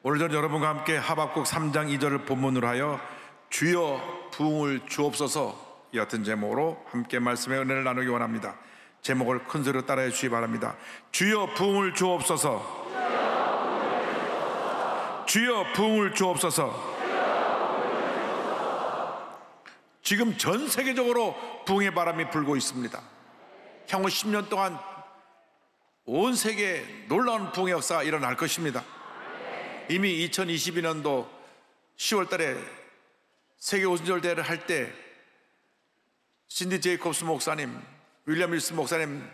오늘 저는 여러분과 함께 하박국 3장 2절을 본문으로 하여 주여 부흥을 주옵소서 이 같은 제목으로 함께 말씀의 은혜를 나누기 원합니다. 제목을 큰 소리로 따라해 주시기 바랍니다. 주여 부흥을 주옵소서. 주여 부흥을 주옵소서. 지금 전 세계적으로 부흥의 바람이 불고 있습니다. 향후 10년 동안 온 세계에 놀라운 부흥의 역사가 일어날 것입니다. 이미 2022년도 10월 달에 세계 오순절 대회를 할 때 신디 제이콥스 목사님, 윌리엄 윌슨 목사님,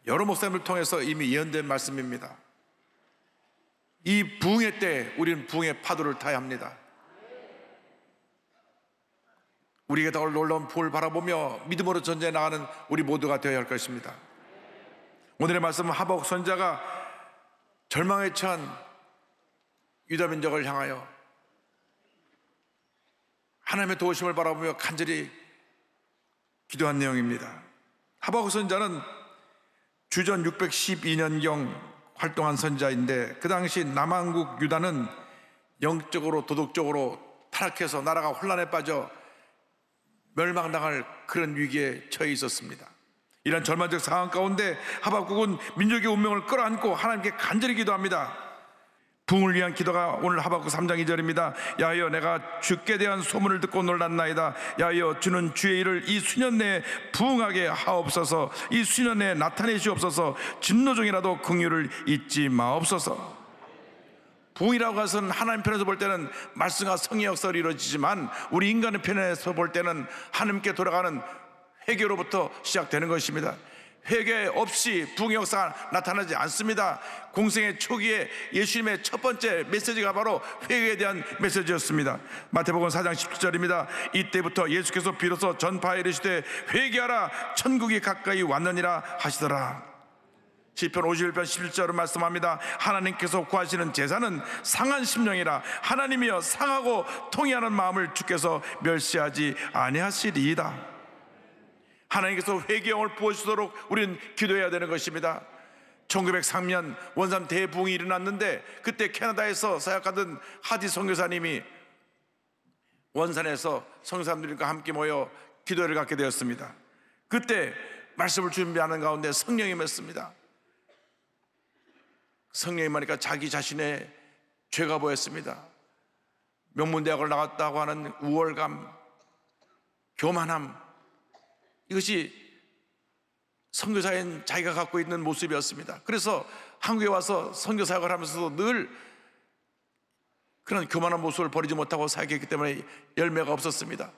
여러 목사님을 통해서 이미 예언된 말씀입니다. 이 부흥의 때 우리는 부흥의 파도를 타야 합니다. 우리에게 더 놀라운 부흥을 바라보며 믿음으로 전진해 나가는 우리 모두가 되어야 할 것입니다. 오늘의 말씀은 하박국 선지자가 절망에 처한 유다 민족을 향하여 하나님의 도우심을 바라보며 간절히 기도한 내용입니다. 하박국 선지자는 주전 612년경 활동한 선지자인데, 그 당시 남한국 유다는 영적으로 도덕적으로 타락해서 나라가 혼란에 빠져 멸망당할 그런 위기에 처해 있었습니다. 이런 절망적 상황 가운데 하박국은 민족의 운명을 끌어안고 하나님께 간절히 기도합니다. 부흥을 위한 기도가 오늘 하박국 3장 2절입니다. 야여 내가 주께 대한 소문을 듣고 놀랐나이다. 야여 주는 주의 일을 이 수년 내에 부흥하게 하옵소서. 이 수년 내에 나타내시옵소서. 진노중이라도 긍휼을 잊지 마옵소서. 부흥이라고 해서는 하나님 편에서 볼 때는 말씀과 성의 역사로 이루어지지만, 우리 인간의 편에서 볼 때는 하나님께 돌아가는 회개로부터 시작되는 것입니다. 회개 없이 부흥의 역사가 나타나지 않습니다. 공생의 초기에 예수님의 첫 번째 메시지가 바로 회개에 대한 메시지였습니다. 마태복음 4장 17절입니다. 이때부터 예수께서 비로소 전파에 이르시되 회개하라 천국이 가까이 왔느니라 하시더라. 시편 51편 11절은 말씀합니다. 하나님께서 구하시는 제사는 상한 심령이라. 하나님이여 상하고 통회하는 마음을 주께서 멸시하지 아니하시리이다. 하나님께서 회개형을 부어주시도록 우리는 기도해야 되는 것입니다. 1903년 원산 대부흥이 일어났는데, 그때 캐나다에서 사역하던 하디 선교사님이 원산에서 선교사님들과 함께 모여 기도회를 갖게 되었습니다. 그때 말씀을 준비하는 가운데 성령이 맺습니다. 성령이 임하니까 자기 자신의 죄가 보였습니다. 명문대학을 나갔다고 하는 우월감, 교만함, 이것이 선교사인 자기가 갖고 있는 모습이었습니다. 그래서 한국에 와서 선교사역을 하면서도 늘 그런 교만한 모습을 버리지 못하고 사역했기 때문에 열매가 없었습니다.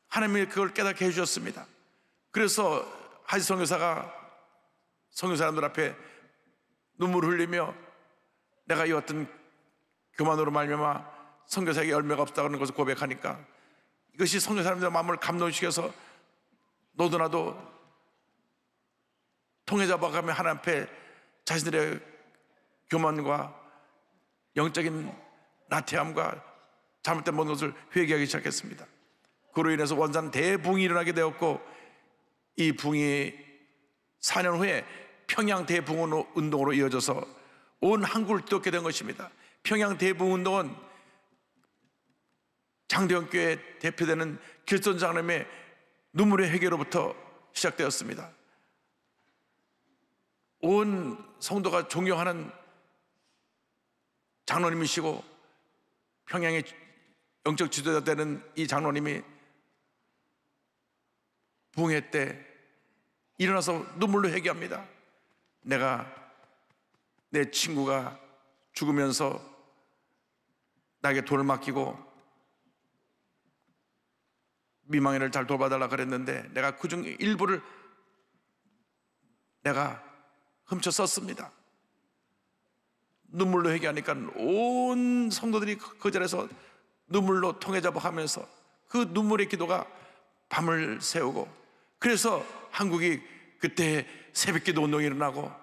하나님이 그걸 깨닫게 해주셨습니다. 그래서 하지 선교사가 선교사람들 앞에 눈물을 흘리며 내가 이 어떤 교만으로 말미암아 선교사에게 열매가 없다는 것을 고백하니까, 이것이 선교사람들의 마음을 감동시켜서 너도 나도 통해 잡아가며 하나님 앞에 자신들의 교만과 영적인 나태함과 잘못된 모든 것을 회개하기 시작했습니다. 그로 인해서 원산 대부흥이 일어나게 되었고, 이 부흥이 4년 후에 평양 대부흥 운동으로 이어져서 온 한국을 뒤덮게 된 것입니다. 평양 대부흥 운동은 장대현 교회에 대표되는 길선 장로님의 눈물의 회개로부터 시작되었습니다. 온 성도가 존경하는 장로님이시고 평양의 영적 지도자 되는 이 장로님이 부흥회 때 일어나서 눈물로 회개합니다. 내가 내 친구가 죽으면서 나에게 돈을 맡기고 미망인을 잘 돌봐달라 그랬는데 내가 그중 일부를 내가 훔쳐 썼습니다. 눈물로 회개하니까 온 성도들이 그 자리에서 눈물로 통해잡아가면서 그 눈물의 기도가 밤을 새우고, 그래서 한국이 그때 새벽기도 운동이 일어나고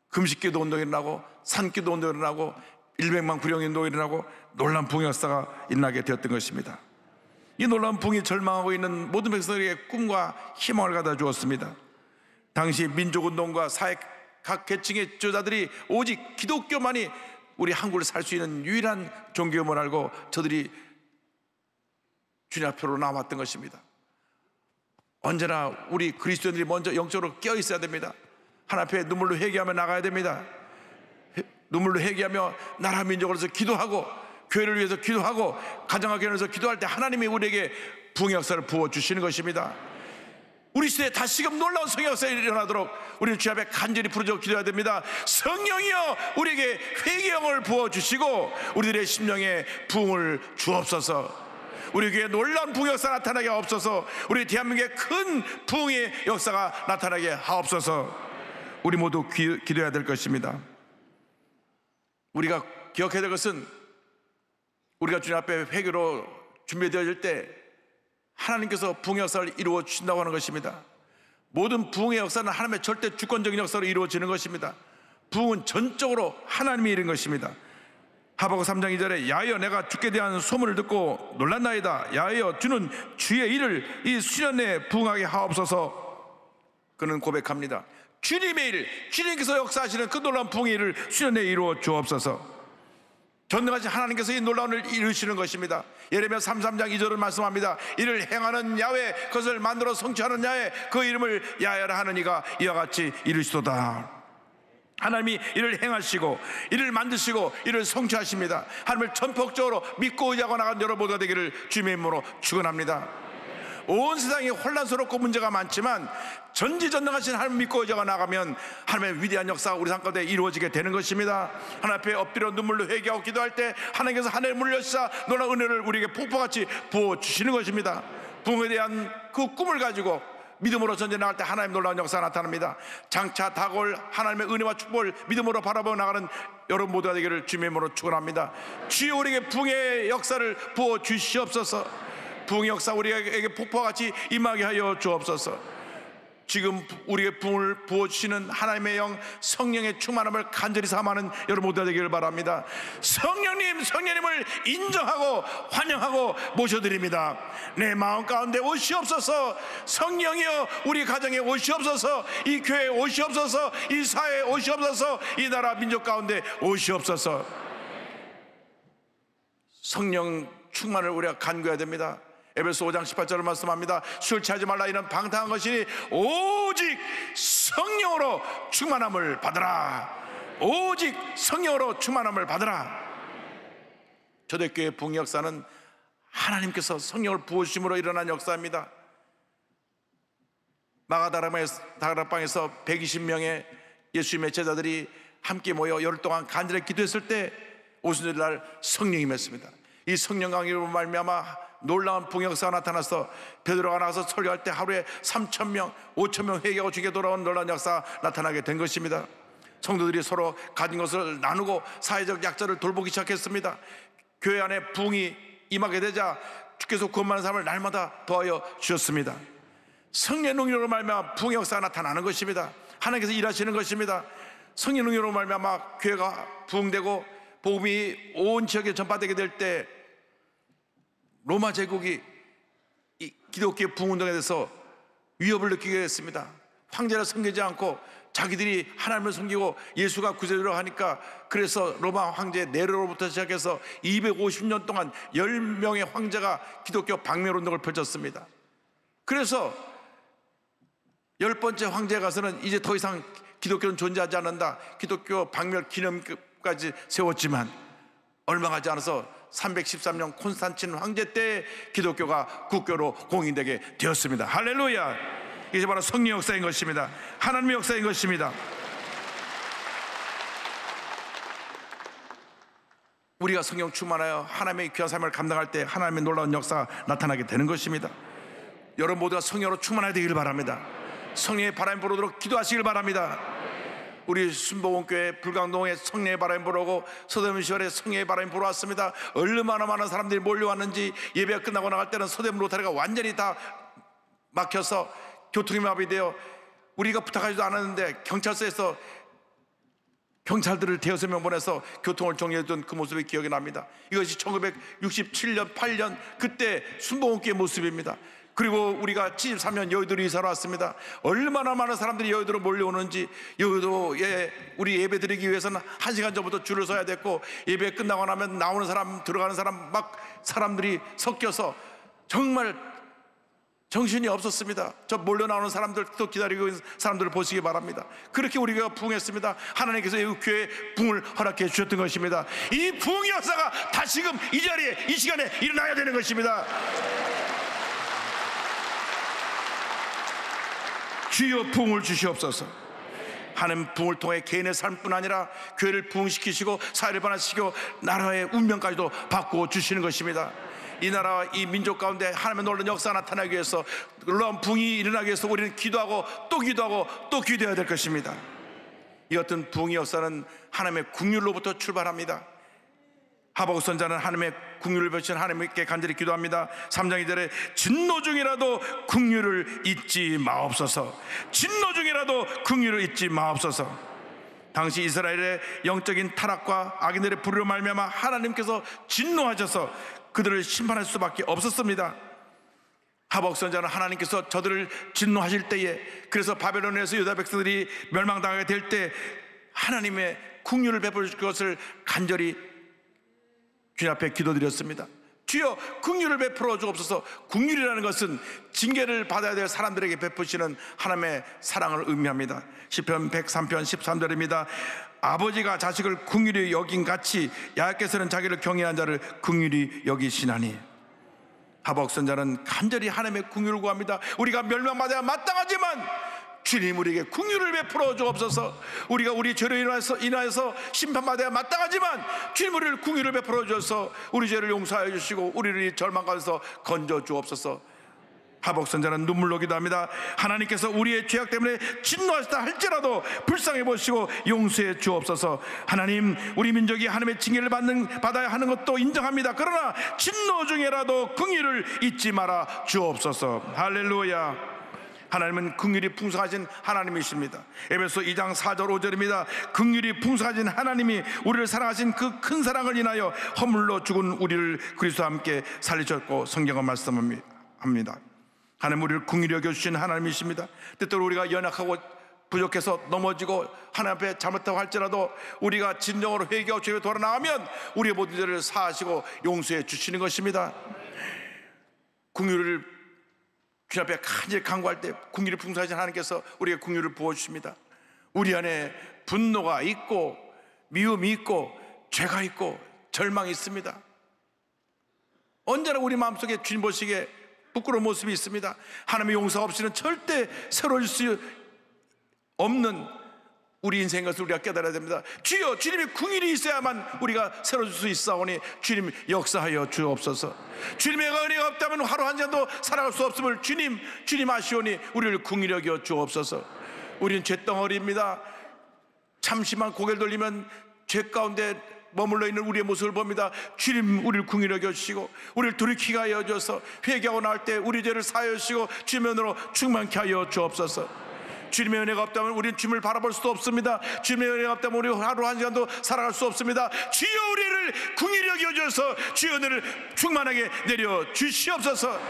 금식기도 운동이 일어나고 산기도 운동이 일어나고 일백만 구령 운동이 일어나고 놀라운 부흥의 역사가 일어나게 되었던 것입니다. 이 놀라운 부흥이 절망하고 있는 모든 백성에게 꿈과 희망을 갖다 주었습니다. 당시 민족운동과 사회 각 계층의 지도자들이 오직 기독교만이 우리 한국을 살 수 있는 유일한 종교임을 알고 저들이 주님 앞으로 나왔던 것입니다. 언제나 우리 그리스도인들이 먼저 영적으로 깨어 있어야 됩니다. 하나님 앞에 눈물로 회개하며 나가야 됩니다. 눈물로 회개하며 나라 민족으로서 기도하고 교회를 위해서 기도하고 가정과 교회를 위해서 기도할 때 하나님이 우리에게 부흥의 역사를 부어주시는 것입니다. 우리 시대에 다시금 놀라운 성령 역사가 일어나도록 우리는 주님 앞에 간절히 부르짖어 기도해야 됩니다. 성령이여 우리에게 회개의 영을 부어주시고 우리들의 심령에 부흥을 주옵소서. 우리 교회에 놀라운 부흥의 역사가 나타나게 하옵소서. 우리 대한민국에 큰 부흥의 역사가 나타나게 하옵소서. 우리 모두 기도해야 될 것입니다. 우리가 기억해야 될 것은 우리가 주님 앞에 회개로 준비되어질 때 하나님께서 부흥의 역사를 이루어 주신다고 하는 것입니다. 모든 부흥의 역사는 하나님의 절대 주권적인 역사로 이루어지는 것입니다. 부흥은 전적으로 하나님이 이룬 것입니다. 하박국 3장 2절에 야여 내가 주께 대한 소문을 듣고 놀랐나이다. 야여 주는 주의 일을 이 수년 내에 부흥하게 하옵소서. 그는 고백합니다. 주님의 일, 주님께서 역사하시는 그 놀라운 부흥의 일을 수년 내에 이루어 주옵소서. 전능하신 하나님께서 이 놀라운 일을 이루시는 것입니다. 예레미야 33장 2절을 말씀합니다. 이를 행하는 야훼, 그것을 만들어 성취하는 야훼, 그 이름을 야훼라 하는 이가 이와 같이 이르시도다. 하나님이 이를 행하시고 이를 만드시고 이를 성취하십니다. 하나님을 전폭적으로 믿고 의지하고 나간 여러분 모두가 되기를 주님의 이름으로 축원합니다. 온 세상이 혼란스럽고 문제가 많지만 전지전능하신 하나님 믿고 의지하고 나가면 하나님의 위대한 역사가 우리 삶 가운데 이루어지게 되는 것입니다. 하나님 앞에 엎드려 눈물로 회개하고 기도할 때 하나님께서 하늘을 물려주사 놀라운 은혜를 우리에게 폭포같이 부어주시는 것입니다. 부흥에 대한 그 꿈을 가지고 믿음으로 전쟁 나갈 때 하나님 놀라운 역사가 나타납니다. 장차 다가올 하나님의 은혜와 축복을 믿음으로 바라보고 나가는 여러분 모두가 되기를 주님의 이름으로 축원합니다. 주여 우리에게 부흥의 역사를 부어주시옵소서. 부흥의 역사 우리에게 폭포같이 임하게 하여 주옵소서. 지금 우리에게 부흥을 부어주시는 하나님의 영 성령의 충만함을 간절히 사모하는 여러분 모두가 되기를 바랍니다. 성령님을 인정하고 환영하고 모셔드립니다. 내 마음 가운데 오시옵소서. 성령이여 우리 가정에 오시옵소서. 이 교회에 오시옵소서. 이 사회에 오시옵소서. 이 나라 민족 가운데 오시옵소서. 성령 충만을 우리가 간구해야 됩니다. 에베소 5장 18절을 말씀합니다. 술 취하지 말라 이는 방탕한 것이니 오직 성령으로 충만함을 받으라. 오직 성령으로 충만함을 받으라. 초대교회 부흥 역사는 하나님께서 성령을 부어주심으로 일어난 역사입니다. 마가다락방에서 120명의 예수님의 제자들이 함께 모여 열흘 동안 간절히 기도했을 때 오순절날 성령이 임했습니다. 이 성령 강림으로 말미암아 놀라운 부흥 역사가 나타나서 베드로가 나가서 설교할 때 하루에 3,000명, 5,000명 회개하고 주께 돌아온 놀라운 역사가 나타나게 된 것입니다. 성도들이 서로 가진 것을 나누고 사회적 약자를 돌보기 시작했습니다. 교회 안에 부흥이 임하게 되자 주께서 구원받는 사람을 날마다 도와여 주셨습니다. 성령의 능력으로 말미암아 부흥의 역사가 나타나는 것입니다. 하나님께서 일하시는 것입니다. 성령의 능력으로 말미암아 교회가 부흥되고 복음이 온 지역에 전파되게 될 때 로마 제국이 이 기독교의 부흥운동에 대해서 위협을 느끼게 됐습니다. 황제를 섬기지 않고 자기들이 하나님을 섬기고 예수가 구세주라고 하니까 그래서 로마 황제 네로로부터 시작해서 250년 동안 10명의 황제가 기독교 박멸운동을 펼쳤습니다. 그래서 10번째 황제에 가서는 이제 더 이상 기독교는 존재하지 않는다. 기독교 박멸 기념까지 세웠지만 얼마 가지 않아서 313년 콘스탄틴 황제 때 기독교가 국교로 공인되게 되었습니다. 할렐루야. 이게 바로 성령 역사인 것입니다. 하나님의 역사인 것입니다. 우리가 성령 충만하여 하나님의 귀한 삶을 감당할 때 하나님의 놀라운 역사가 나타나게 되는 것입니다. 여러분 모두가 성령으로 충만하게 되기를 바랍니다. 성령의 바람이 불어오도록 기도하시길 바랍니다. 우리 순복음교회 불광동에 성령의 바람이 불어오고 서대문시월에 성령의 바람이 불어왔습니다. 얼마나 많은 사람들이 몰려왔는지 예배가 끝나고 나갈 때는 서대문 로타리가 완전히 다 막혀서 교통이 마비되어 우리가 부탁하지도 않았는데 경찰서에서 경찰들을 대여섯 명 보내서 교통을 정리해준 그 모습이 기억이 납니다. 이것이 1967년 8년 그때 순복음교회 모습입니다. 그리고 우리가 73년 여의도로 이사를 왔습니다. 얼마나 많은 사람들이 여의도로 몰려오는지, 여의도에 우리 예배 드리기 위해서는 1시간 전부터 줄을 서야 됐고, 예배 끝나고 나면 나오는 사람 들어가는 사람 막 사람들이 섞여서 정말 정신이 없었습니다. 저 몰려 나오는 사람들도 기다리고 있는 사람들을 보시기 바랍니다. 그렇게 우리가 부흥했습니다. 하나님께서 이 교회에 부흥을 허락해 주셨던 것입니다. 이 부흥의 역사가 다시금 이 자리에, 이 시간에 일어나야 되는 것입니다. 주여 부흥을 주시옵소서. 하나님 부흥을 통해 개인의 삶뿐 아니라 교회를 부흥시키시고 사회를 변화시키고 나라의 운명까지도 바꾸어 주시는 것입니다. 이 나라와 이 민족 가운데 하나님의 놀라운 역사가 나타나기 위해서, 놀라운 부흥이 일어나기 위해서 우리는 기도하고 또 기도하고 또 기도해야 될 것입니다. 이 어떤 부흥의 역사는 하나님의 국률로부터 출발합니다. 하박국 선자는 하나님의 국률을 벼신 하나님께 간절히 기도합니다. 3장 2절에 진노 중이라도 국률을 잊지 마옵소서. 진노 중이라도 국률을 잊지 마옵소서. 당시 이스라엘의 영적인 타락과 악인들의 불의로 말미암아 하나님께서 진노하셔서 그들을 심판할 수밖에 없었습니다. 하박국 선자는 하나님께서 저들을 진노하실 때에, 그래서 바벨론에서 유다 백성들이 멸망당하게 될 때 하나님의 국률을 베풀 것을 간절히 주님 앞에 기도드렸습니다. 주여 국률을 베풀어 주옵소서. 국률이라는 것은 징계를 받아야 될 사람들에게 베푸시는 하나님의 사랑을 의미합니다. 시편 103편 13절입니다. 아버지가 자식을 긍휼히 여긴 같이 야훼께서는 자기를 경외한 자를 긍휼히 여기시나니. 하박국 선자는 간절히 하나님의 긍휼을 구합니다. 우리가 멸망받아야 마땅하지만 주님 우리에게 긍휼을 베풀어 주옵소서. 우리가 우리 죄로 인하여서 심판받아야 마땅하지만 주님 우리를 긍휼을 베풀어 주셔서 우리 죄를 용서하여 주시고 우리를 이 절망 가운데서 건져 주옵소서. 하박국 선자는 눈물로 기도합니다. 하나님께서 우리의 죄악 때문에 진노하시다 할지라도 불쌍히 보시고 용서해 주옵소서. 하나님, 우리 민족이 하나님의 징계를 받아야 하는 것도 인정합니다. 그러나 진노 중에라도 긍휼을 잊지 말아 주옵소서. 할렐루야. 하나님은 긍휼이 풍성하신 하나님이십니다. 에베소 2장 4절 5절입니다. 긍휼이 풍성하신 하나님이 우리를 사랑하신 그 큰 사랑을 인하여 허물로 죽은 우리를 그리스도와 함께 살리셨고, 성경은 말씀합니다. 하나님 우리를 긍휼히 여겨주신 하나님이십니다. 때때로 우리가 연약하고 부족해서 넘어지고 하나님 앞에 잘못하고 할지라도 우리가 진정으로 회개하고 죄에 돌아나오면 우리의 모든 죄를 사하시고 용서해 주시는 것입니다. 긍휼을 주님 앞에 간절히 간구할 때 긍휼이 풍성하신 하나님께서 우리에게 긍휼을 부어주십니다. 우리 안에 분노가 있고 미움이 있고 죄가 있고 절망이 있습니다. 언제나 우리 마음속에 주님 보시기에 부끄러운 모습이 있습니다. 하나님의 용서 없이는 절대 새로울 수 없는 우리 인생인 것을 우리가 깨달아야 됩니다. 주여, 주님의 긍휼이 있어야만 우리가 새로울 수 있사오니 주님 역사하여 주옵소서. 주님의 은혜가 없다면 하루 한 잔도 살아갈 수 없음을 주님 아시오니 우리를 긍휼히 여겨 주옵소서. 우리는 죄덩어리입니다. 잠시만 고개를 돌리면 죄 가운데 머물러 있는 우리의 모습을 봅니다. 주님 우리를 긍휼히 여겨주시고 우리를 돌이키게 하여 주셔서 회개하고 나올 때 우리 죄를 사하여 주시고 주님의 은혜로 충만케 하여 주옵소서. 주님의 은혜가 없다면 우리는 주님을 바라볼 수도 없습니다. 주님의 은혜가 없다면 우리 하루 한 시간도 살아갈 수 없습니다. 주여 우리를 긍휼히 여겨주셔서 주의 은혜를 충만하게 내려 주시옵소서.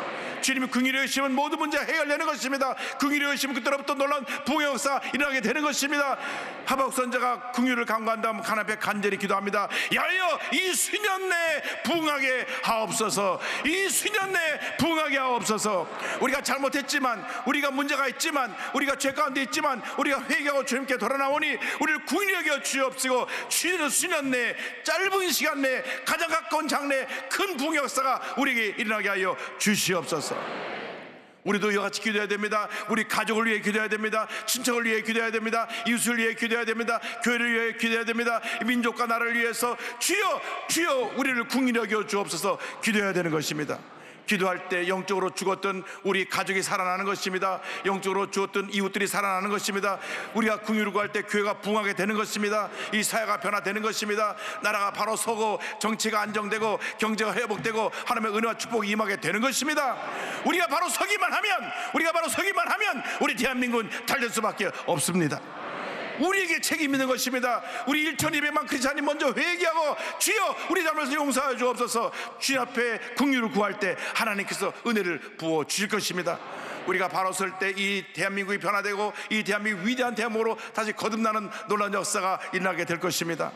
주님이 긍휼히 여기시면 모든 문제가 해결되는 것입니다. 긍휼히 여기시면 그때로부터 놀라운 부흥의 역사가 일어나게 되는 것입니다. 하박국 선자가 긍휼을 간구한 다음 하나님 앞에 간절히 기도합니다. 야여 이 수년 내에 부흥하게 하옵소서. 이 수년 내에 부흥하게 하옵소서. 우리가 잘못했지만, 우리가 문제가 있지만, 우리가 죄 가운데 있지만 우리가 회개하고 주님께 돌아나오니 우리를 긍휼히 여겨 주옵시고 수년 내에, 짧은 시간 내에 가장 가까운 장래에 큰 부흥의 역사가 우리에게 일어나게 하여 주시옵소서. 우리도 이와 같이 기도해야 됩니다. 우리 가족을 위해 기도해야 됩니다. 친척을 위해 기도해야 됩니다. 이웃을 위해 기도해야 됩니다. 교회를 위해 기도해야 됩니다. 민족과 나라를 위해서 주여 우리를 긍휼히 여겨 주옵소서 기도해야 되는 것입니다. 기도할 때 영적으로 죽었던 우리 가족이 살아나는 것입니다. 영적으로 죽었던 이웃들이 살아나는 것입니다. 우리가 긍휼을 구할 때 교회가 부흥하게 되는 것입니다. 이 사회가 변화되는 것입니다. 나라가 바로 서고 정치가 안정되고 경제가 회복되고 하나님의 은혜와 축복이 임하게 되는 것입니다. 우리가 바로 서기만 하면 우리 대한민국은 달릴 수밖에 없습니다. 우리에게 책임 있는 것입니다. 우리 1200만 크리스찬이 먼저 회개하고 주여 우리 잘못을 용서하여 주옵소서. 주님 앞에 긍휼을 구할 때 하나님께서 은혜를 부어 주실 것입니다. 우리가 바로 설 때 이 대한민국이 변화되고 이 대한민국 위대한 대한민국으로 다시 거듭나는 놀라운 역사가 일어나게 될 것입니다.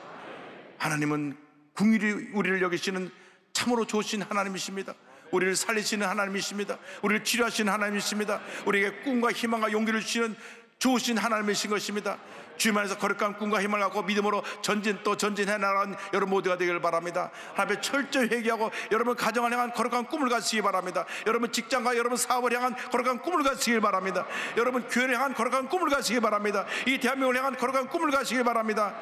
하나님은 긍휼히 우리를 여기시는 참으로 좋으신 하나님이십니다. 우리를 살리시는 하나님이십니다. 우리를 치료하시는 하나님이십니다. 우리에게 꿈과 희망과 용기를 주시는 좋으신 하나님이신 것입니다. 주님 안에서 거룩한 꿈과 희망을 갖고 믿음으로 전진 또 전진해 나가는 여러분 모두가 되기를 바랍니다. 하나님 앞에 철저히 회개하고 여러분 가정을 향한 거룩한 꿈을 가지시기 바랍니다. 여러분 직장과 여러분 사업을 향한 거룩한 꿈을 가지시기 바랍니다. 여러분 교회를 향한 거룩한 꿈을 가지시기 바랍니다. 이 대한민국을 향한 거룩한 꿈을 가지시기 바랍니다.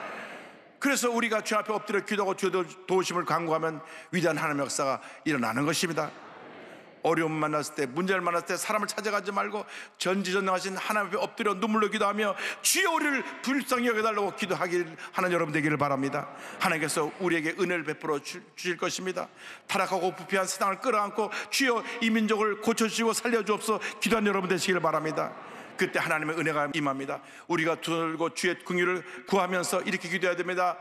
그래서 우리가 주님 앞에 엎드려 기도하고 주의 도우심을 간구하면 위대한 하나님의 역사가 일어나는 것입니다. 어려움 만났을 때, 문제를 만났을 때 사람을 찾아가지 말고 전지전능하신 하나님 앞에 엎드려 눈물로 기도하며 주여 우리를 불쌍히 여겨달라고 기도하길 하는 여러분 되기를 바랍니다. 하나님께서 우리에게 은혜를 베풀어 주실 것입니다. 타락하고 부패한 세상을 끌어안고 주여 이 민족을 고쳐주시고 살려주옵소서 기도하는 여러분 되시기를 바랍니다. 그때 하나님의 은혜가 임합니다. 우리가 들고 주의 긍휼을 구하면서 이렇게 기도해야 됩니다.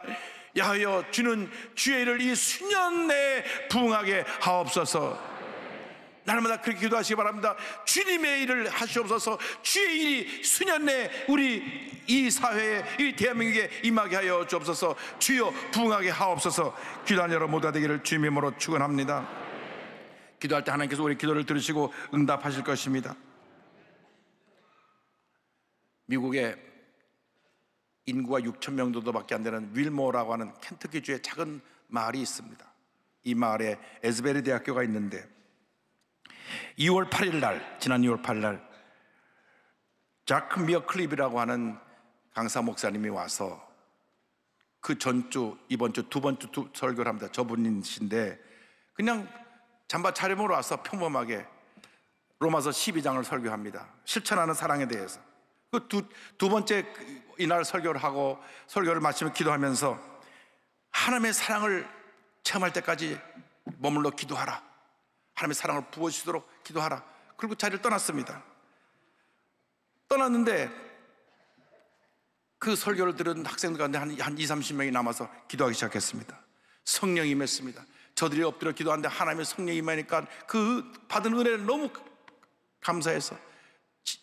야하여 주는 주의 일을 이 수년 내에 부응하게 하옵소서. 날마다 그렇게 기도하시기 바랍니다. 주님의 일을 하시옵소서. 주의 일이 수년 내에 우리 이 사회에 이 대한민국에 임하게 하여 주옵소서. 주여 부응하게 하옵소서. 기도하는 여러분 모두가 되기를 주님의 이름으로 축원합니다. 기도할 때 하나님께서 우리 기도를 들으시고 응답하실 것입니다. 미국에 인구가 6천 명 정도밖에 안 되는 윌모어라고 하는 켄터키주의 작은 마을이 있습니다. 이 마을에 에스베리 대학교가 있는데 2월 8일 날, 지난 2월 8일 날 자크 미어 클립이라고 하는 강사 목사님이 와서 그 전주, 이번 주 두 번째 설교를 합니다. 저분이신데 그냥 잠바 차림으로 와서 평범하게 로마서 12장을 설교합니다. 실천하는 사랑에 대해서. 그 두 번째 이날 설교를 하고 설교를 마치며 기도하면서 하나님의 사랑을 체험할 때까지 머물러 기도하라. 하나님의 사랑을 부어주시도록 기도하라. 그리고 자리를 떠났습니다. 떠났는데 그 설교를 들은 학생들 가운데 한 20-30명이 남아서 기도하기 시작했습니다. 성령이 임했습니다. 저들이 엎드려 기도하는데 하나님의 성령이 임하니까 그 받은 은혜를 너무 감사해서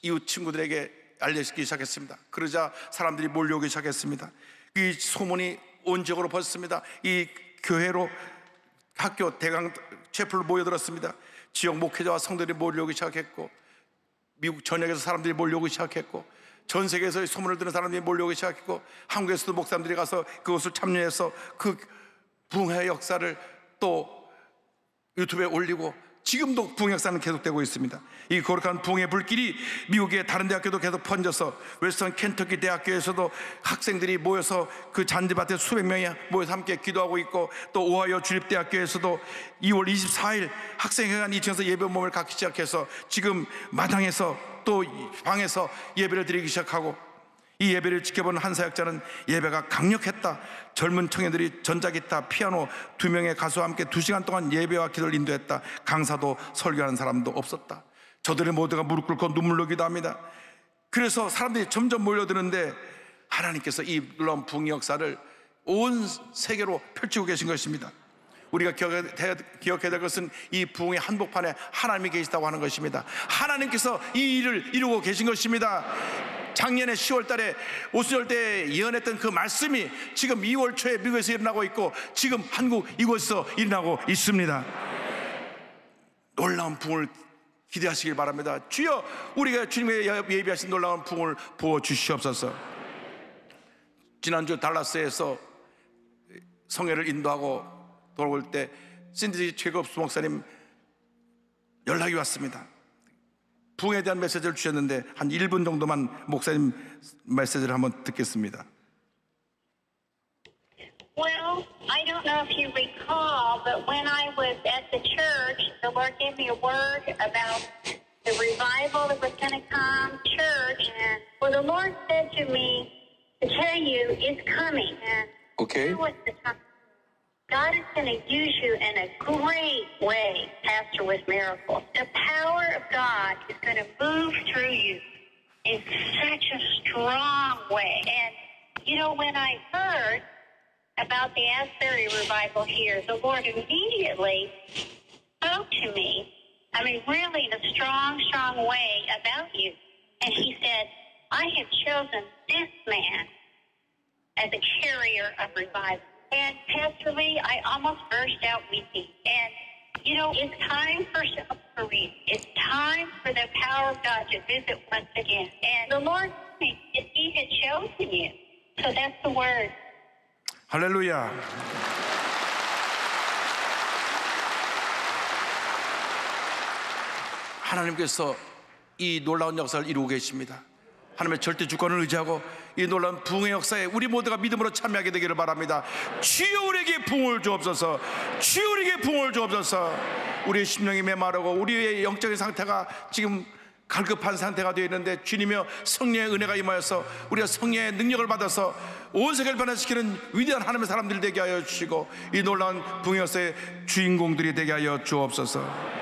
이웃 친구들에게 알려주기 시작했습니다. 그러자 사람들이 몰려오기 시작했습니다. 이 소문이 온 지역으로 퍼졌습니다. 이 교회로 학교 대강 채플로 모여들었습니다. 지역 목회자와 성도들이 몰려오기 시작했고 미국 전역에서 사람들이 몰려오기 시작했고 전 세계에서 소문을 듣는 사람들이 몰려오기 시작했고 한국에서도 목사님들이 가서 그것을 참여해서 그 부흥의 역사를 또 유튜브에 올리고 지금도 부흥 역사는 계속되고 있습니다. 이 거룩한 부흥의 불길이 미국의 다른 대학교도 계속 번져서 웨스턴 켄터키 대학교에서도 학생들이 모여서 그 잔디밭에 수백 명이 모여서 함께 기도하고 있고 또 오하이오 주립대학교에서도 2월 24일 학생회관 2층에서 예배 모임을 갖기 시작해서 지금 마당에서 또 방에서 예배를 드리기 시작하고 이 예배를 지켜본 한 사역자는 예배가 강력했다. 젊은 청년들이 전자기타, 피아노 2명의 가수와 함께 2시간 동안 예배와 기도를 인도했다. 강사도 설교하는 사람도 없었다. 저들의 모두가 무릎 꿇고 눈물로 기도합니다. 그래서 사람들이 점점 몰려드는데 하나님께서 이 놀라운 부흥 역사를 온 세계로 펼치고 계신 것입니다. 우리가 기억해야 될 것은 이 부흥의 한복판에 하나님이 계시다고 하는 것입니다. 하나님께서 이 일을 이루고 계신 것입니다. 작년에 10월 달에 오순절 때 예언했던 그 말씀이 지금 2월 초에 미국에서 일어나고 있고 지금 한국 이곳에서 일어나고 있습니다. 놀라운 부흥을 기대하시길 바랍니다. 주여 우리가 주님의 예비하신 놀라운 부흥을 부어주시옵소서. 지난주 달라스에서 성회를 인도하고 돌아올 때 신디 최겁수 목사님 연락이 왔습니다. 부흥에 대한 메시지를 주셨는데 한 1분 정도만 목사님 메시지를 한번 듣겠습니다. Well, I don't know if you recall, but when I was at the church, the Lord gave me a word about the revival that was going to come, church, and well, the Lord said to me to tell you it's coming. And Okay. God is going to use you in a great way, Pastor, with miracles. The power of God is going to move through you in such a strong way. And You know, when I heard about the Asbury revival here, the Lord immediately spoke to me, I mean, really in a strong, strong way about you. And he said, I have chosen this man as a carrier of revival. And Pastor Lee, I almost burst out weeping. And, you know, it's time for self-read. It's time for the power of God to visit once again. And the Lord told me that he had chosen you. So that's the word. 할렐루야. 하나님께서 이 놀라운 역사를 이루고 계십니다. 하나님의 절대 주권을 의지하고 이 놀라운 부흥의 역사에 우리 모두가 믿음으로 참여하게 되기를 바랍니다. 주여 우리에게 부흥을 주옵소서. 주여 우리에게 부흥을 주옵소서. 우리의 심령이 메마르고 우리의 영적인 상태가 지금 갈급한 상태가 되어 있는데 주님이여 성령의 은혜가 임하여서 우리가 성령의 능력을 받아서 온 세계를 변화시키는 위대한 하나님의 사람들이 되게 하여 주시고 이 놀라운 부흥의 역사의 주인공들이 되게 하여 주옵소서.